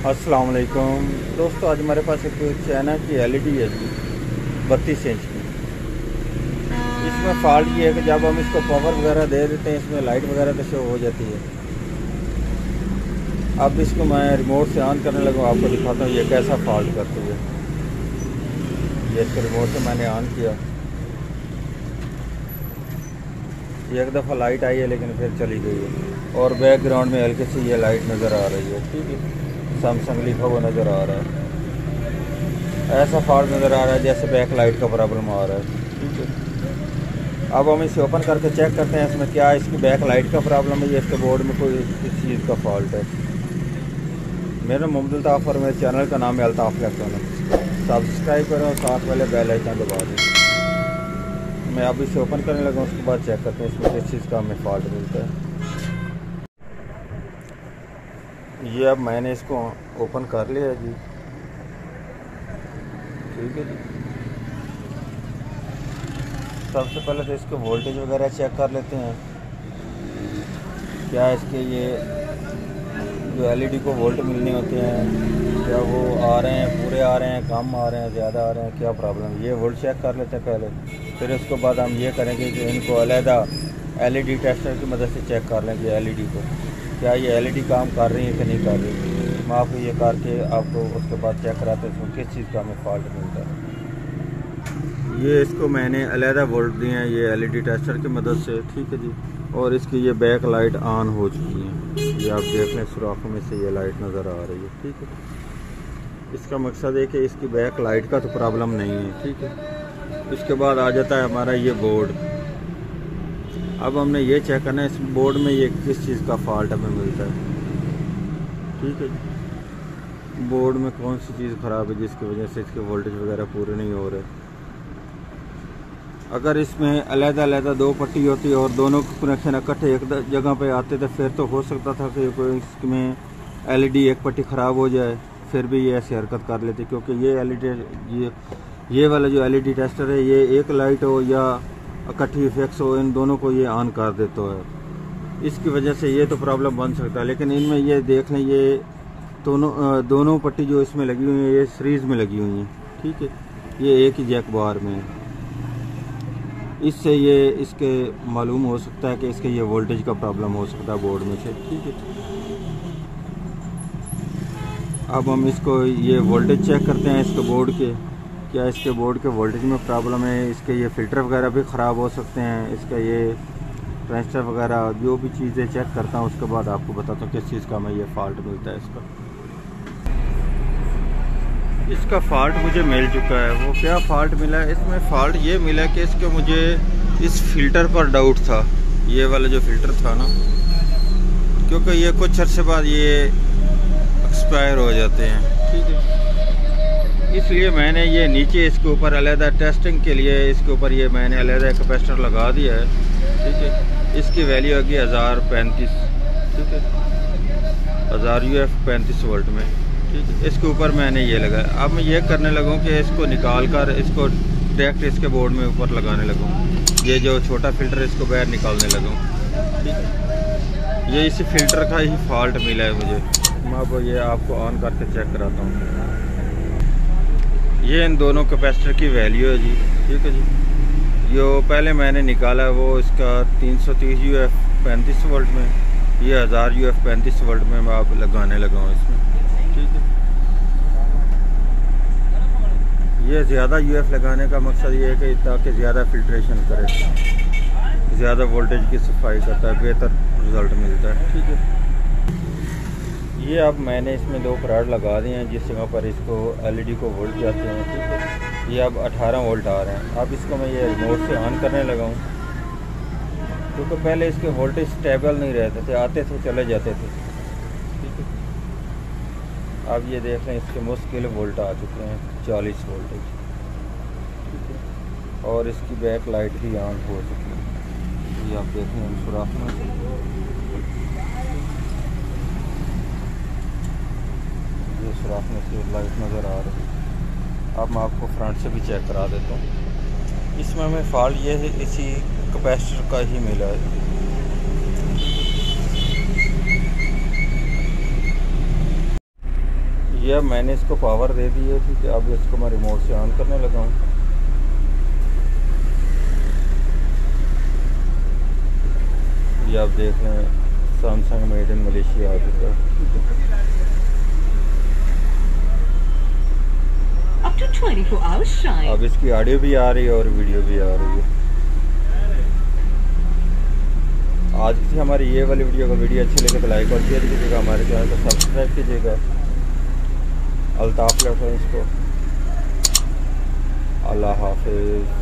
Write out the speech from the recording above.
अस्सलाम वालेकुम दोस्तों, आज हमारे पास एक चाइना की एलईडी है जी, 32 इंच की। इसमें फॉल्ट ये है कि जब हम इसको पावर वगैरह दे देते हैं, इसमें लाइट वगैरह तो शो हो जाती है। अब इसको मैं रिमोट से ऑन करने लगा, आपको दिखाता हूँ ये कैसा फॉल्ट करती है। ये इसको रिमोट से मैंने ऑन किया, एक दफ़ा लाइट आई है लेकिन फिर चली गई है, और बैकग्राउंड में हल्की सी ये लाइट नज़र आ रही है। ठीक है, सैमसंग लिखा हुआ नज़र आ रहा है। ऐसा फॉल्ट नज़र आ रहा है जैसे बैक लाइट का प्रॉब्लम आ रहा है। ठीक है, अब हम इसे ओपन करके चेक करते हैं इसमें क्या इसकी बैक लाइट का प्रॉब्लम है या इसके बोर्ड में कोई किस चीज़ का फॉल्ट है। मेरा मोहम्मद अल्ताफ़ और मेरे चैनल का नाम है अल्ताफ़ इलेक्ट्रॉनिक्स। सब्सक्राइब करें और साथ वाले बेल आइकन दबा दें। मैं अब इसे ओपन करने लगा, उसके बाद चेक करते हैं इसमें किस चीज़ का हमें फॉल्ट मिलता है। ये अब मैंने इसको ओपन कर लिया जी। ठीक है जी, सबसे पहले तो इसके वोल्टेज वगैरह चेक कर लेते हैं। क्या इसके ये जो एलईडी को वोल्ट मिलने होते हैं, क्या वो आ रहे हैं, पूरे आ रहे हैं, कम आ रहे हैं, ज़्यादा आ रहे हैं, क्या प्रॉब्लम है, ये वोल्ट चेक कर लेते हैं पहले। फिर उसके बाद हम ये करेंगे कि इनको अलहदा एलईडी टेस्टर की मदद से चेक कर लेंगे एलईडी को, क्या ये एलईडी काम कर रही है कि नहीं कर रही। मैं आपको ये करके आपको उसके बाद चेक कराते हैं इसमें किस चीज़ का हमें फॉल्ट मिलता है। ये इसको मैंने अलहदा वोल्ट दिए हैं ये एलईडी टेस्टर की मदद से। ठीक है जी, और इसकी ये बैक लाइट ऑन हो चुकी है, ये आप देख लें सुराखों में से ये लाइट नज़र आ रही है। ठीक है, इसका मकसद है कि इसकी बैक लाइट का तो प्रॉब्लम नहीं है। ठीक है, इसके बाद आ जाता है हमारा ये बोर्ड। अब हमने ये चेक करना है इस बोर्ड में ये किस चीज़ का फॉल्ट हमें मिलता है। ठीक है जी, बोर्ड में कौन सी चीज़ ख़राब है जिसकी वजह से इसके वोल्टेज वगैरह पूरे नहीं हो रहे। अगर इसमें अलग-अलग दो पट्टी होती और दोनों के कनेक्शन इकट्ठे एक जगह पे आते तो फिर तो हो सकता था कि कोई इसमें एलईडी एक पट्टी ख़राब हो जाए, फिर भी ये ऐसी हरकत कर लेती। क्योंकि ये एलईडी ये वाला जो एलईडी टेस्टर है ये एक लाइट हो या इकट्ठी फिक्स हो, इन दोनों को ये ऑन कर देता है। इसकी वजह से ये तो प्रॉब्लम बन सकता है। लेकिन इनमें ये देख लें, ये दोनों पट्टी जो इसमें लगी हुई है ये सीरीज़ में लगी हुई हैं। ठीक है, ये एक ही जैक बार में है। इससे ये इसके मालूम हो सकता है कि इसके ये वोल्टेज का प्रॉब्लम हो सकता है बोर्ड में से। ठीक है, अब हम इसको ये वोल्टेज चेक करते हैं इसके बोर्ड के, क्या इसके बोर्ड के वोल्टेज में प्रॉब्लम है। इसके ये फ़िल्टर वगैरह भी ख़राब हो सकते हैं, इसका ये ट्रांजिस्टर वगैरह जो भी चीज़ें चेक करता हूँ उसके बाद आपको बताता हूँ किस चीज़ का हमें ये फ़ॉल्ट मिलता है। इसका फ़ॉल्ट मुझे मिल चुका है। वो क्या फ़ॉल्ट मिला है, इसमें फ़ॉल्ट ये मिला कि इसके मुझे इस फ़िल्टर पर डाउट था, ये वाला जो फ़िल्टर था ना, क्योंकि ये कुछ अर्से बाद ये एक्सपायर हो जाते हैं। ठीक है, इसलिए मैंने ये नीचे इसके ऊपर अलहदा टेस्टिंग के लिए इसके ऊपर ये मैंने अलहदा कैपेसिटर लगा दिया है। ठीक है, इसकी वैल्यू होगी 1035। ठीक है, 1000 UF 35 वोल्ट में। ठीक है, इसके ऊपर मैंने ये लगाया। अब मैं ये करने लगूँ कि इसको निकाल कर इसको डायरेक्ट इसके बोर्ड में ऊपर लगाने लगूँ, ये जो छोटा फ़िल्टर इसको बाहर निकालने लगूँ। ठीक है, ये इसी फ़िल्टर का ही फॉल्ट मिला है मुझे। मैं अब ये आपको ऑन करके चेक कराता हूँ। ये इन दोनों कैपेसिटर की वैल्यू है जी। ठीक है जी, जो पहले मैंने निकाला वो इसका 330 UF 35 वोल्ट में, ये 1000 UF 35 वोल्ट में मैं आप लगाने लगा हूँ इसमें। ठीक है, ये ज़्यादा UF लगाने का मकसद ये है कि ताकि ज़्यादा फिल्ट्रेशन करे, ज़्यादा वोल्टेज की सफाई करता है, बेहतर रिज़ल्ट मिलता है। ठीक है, ये अब मैंने इसमें 2 फराड लगा दिए हैं जिस जगह पर इसको एलईडी को वोल्ट जाते हैं। ठीक है, ये अब 18 वोल्ट आ रहे हैं। अब इसको मैं ये रिमोट से ऑन करने लगा हूँ, क्योंकि पहले इसके वोल्टेज स्टेबल नहीं रहते थे, आते थे चले जाते थे। ठीक है, अब ये देख लें इसके मुश्किल वोल्ट आ चुके हैं 40 वोल्टेज। ठीक है, और इसकी बैक लाइट भी ऑन हो चुकी है, ये आप देख लें सुराख में ये सुराख में से लाइट नज़र आ रही है। अब मैं आपको फ्रंट से भी चेक करा देता हूँ। इसमें हमें फॉल्ट ये है इसी कैपेसिटर का ही मिला है। ये अब मैंने इसको पावर दे दी है, ठीक है। अब इसको मैं रिमोट से ऑन करने लगा हूँ। ये आप देख लें सैमसंग मेड इन मलेशिया आ चुका है। Up to 24 hours shine. अब इसकी ऑडियो भी आ रही है और वीडियो भी आ रही है। आज की हमारी ये वाली वीडियो अच्छी लगे तो लाइक और शेयर कीजिएगा, हमारे चैनल को सब्सक्राइब कीजिएगा। अल्ताफ इलेक्ट्रॉनिक्स को। अल्लाह हाफिज़।